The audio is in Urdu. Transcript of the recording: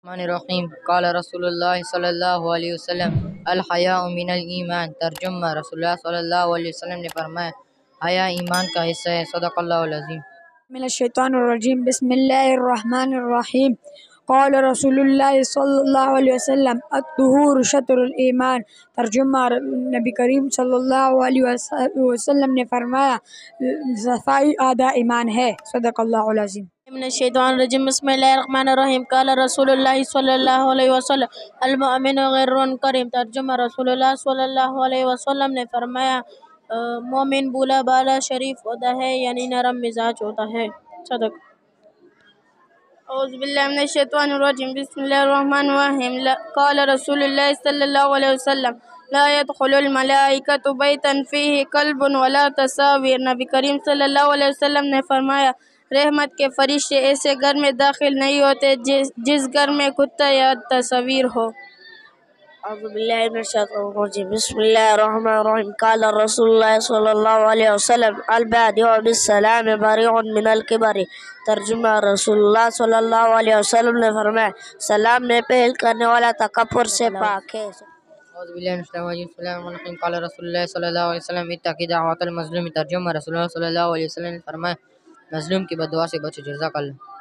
الرحمن الرحیم قال رسول اللہ صلی اللہ علیہ وسلم الحیاء من الایمان، ترجمہ رسول اللہ صلی اللہ علیہ وسلم نے فرمایا حیا ایمان کا حصہ ہے۔ صدق اللہ العظیم۔ من الشیطان الرجیم، بسم اللہ الرحمن الرحیم۔ قال رسول اللہ صلی اللہ علیہ وسلم الطہور شطر الایمان، ترجمہ نبی کریم صلی اللہ علیہ وسلم نے فرمایا صفائی آدھا ایمان ہے۔ صدق اللہ العظیم۔ من الشیطان الرجیم، بسم اللہ الرحمن الرحیم۔ قال رسول اللہ صلی اللہ علیہ وسلم المؤمن غر کریم، ترجمہ رسول اللہ صلی اللہ علیہ وسلم نے فرمایا مومن بولا بالا شریف ہوتا ہے، یعنی نرم مزاج ہوتا ہے۔ صدق۔ اعوذ باللہ من الشیطان الرجیم، بسم اللہ الرحمن الرحیم۔ قال رسول اللہ صلی اللہ علیہ وسلم لا يدخل الملائکۃ بیتا فیہ کلب ولا تصاویر، نبی کریم صلی اللہ علیہ وسلم نے فرمایا رحمت کے فرشتے ایسے گھر میں داخل نہیں ہوتے جس گھر میں کتا یا تصویر ہو۔ اعوذ باللہ من الشیطان الرجیم، بسم اللہ الرحمن الرحیم۔ قال رسول اللہ صلی اللہ علیہ وسلم البادع بالسلام بریء من الکبر، ترجمہ رسول اللہ صلی اللہ علیہ وسلم نے فرمایا سلام میں پہل کرنے والا تکبر سے پاک ہے۔ اعوذ باللہ من الشیطان الرجیم، بسم اللہ الرحمن الرحیم۔ قال رسول اللہ صلی اللہ علیہ وسلم اتقی دعوۃ المظلوم، ترجمہ رسول اللہ صلی اللہ علیہ وسلم نے فرمایا مظلوم کی بد دعا سے بچو۔ جزاک اللہ۔